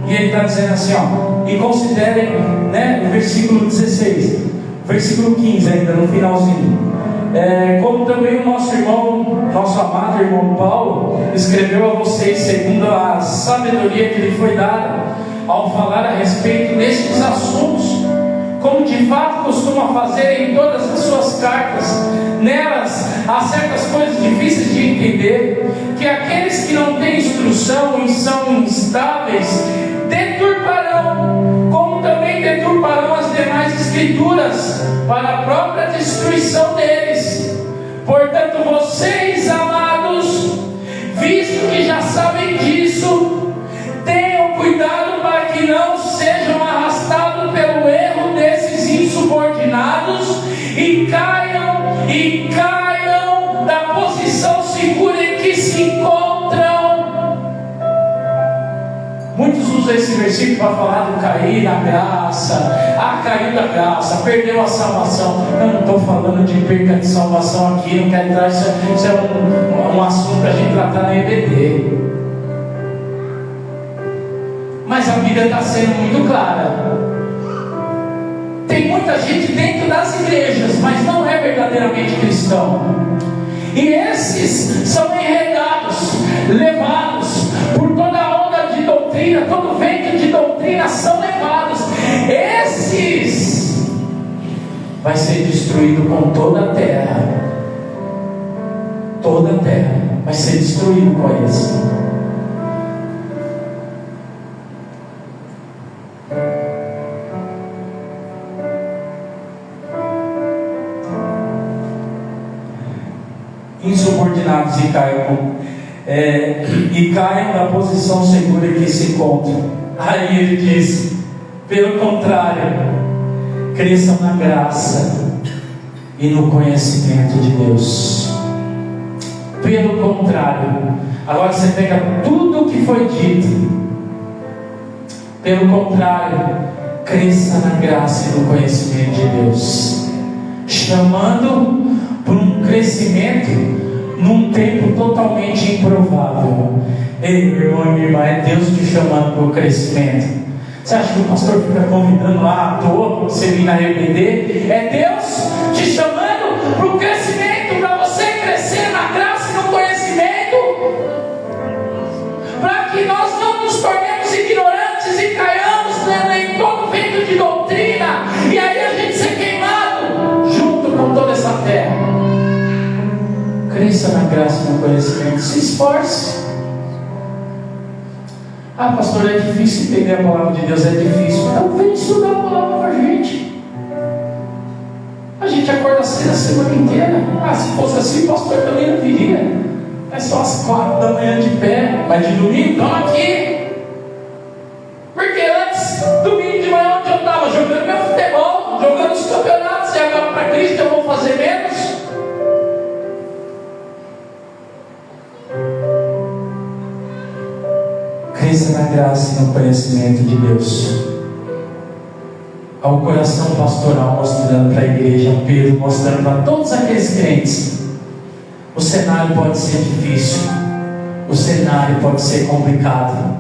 E ele está dizendo assim, ó, e considerem, né, o versículo 16, versículo 15 ainda no finalzinho, como também o nosso irmão, nosso amado irmão Paulo, escreveu a vocês segundo a sabedoria que lhe foi dada, ao falar a respeito destes assuntos, como de fato costuma fazer em todas as suas cartas. Nelas há certas coisas difíceis de entender, que aqueles que não têm instrução e são instáveis deturparão, como também deturparão as demais escrituras, para a própria destruição deles. Portanto, vocês, amados, visto que já sabem disso, tenham cuidado para que não sejam arrastados pelo erro desses insubordinados e caiam da posição segura em que se encontram. Muitos usam esse versículo para falar do cair na graça. Caiu da graça, perdeu a salvação. Eu não estou falando de perca de salvação aqui, não quero entrar, isso é um assunto para a gente tratar na EBD. Mas a Bíblia está sendo muito clara. Tem muita gente dentro das igrejas, mas não é verdadeiramente cristão. E esses são enredados, levados por toda a onda de doutrina, todo vento de doutrina, são levados. Esses vai ser destruído com toda a terra. Toda a terra vai ser destruído com eles. Insubordinados e caiam da posição segura em que se encontram. Aí ele diz: pelo contrário, cresçam na graça e no conhecimento de Deus. Pelo contrário, agora você pega tudo o que foi dito. Pelo contrário, cresça na graça e no conhecimento de Deus, chamando por um crescimento num tempo totalmente improvável. Ei, meu irmão e minha irmã, é Deus te chamando para o crescimento. Você acha que o pastor fica convidando lá à toa para você vir na RBD? É Deus te chamando para o crescimento, para você crescer na graça e no conhecimento, para que nós não nos tornemos ignorantes e caiamos em todo vento de doutrina, e aí a gente ser queimado junto com toda essa terra. Cresça na graça e no conhecimento, se esforce. Pastor, é difícil entender a palavra de Deus, é difícil. Então vem estudar a palavra com a gente. A gente acorda cedo a semana inteira. Se fosse assim, o pastor também não viria. É só às 4 da manhã de pé, mas de domingo estamos aqui. Porque antes, domingo de manhã, onde eu estava? Jogando meu futebol, jogando os campeonatos, e agora para Cristo eu vou fazer menos. Cresça na graça e no conhecimento de Deus. Ao coração pastoral mostrando para a igreja, Pedro mostrando para todos aqueles crentes: o cenário pode ser difícil, o cenário pode ser complicado,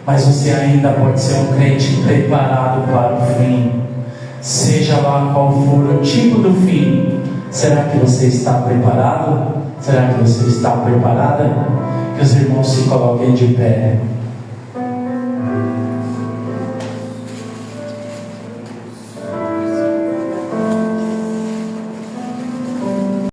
mas você ainda pode ser um crente preparado para o fim, seja lá qual for o tipo do fim. Será que você está preparado? Será que você está preparada? Que os irmãos se coloquem de pé.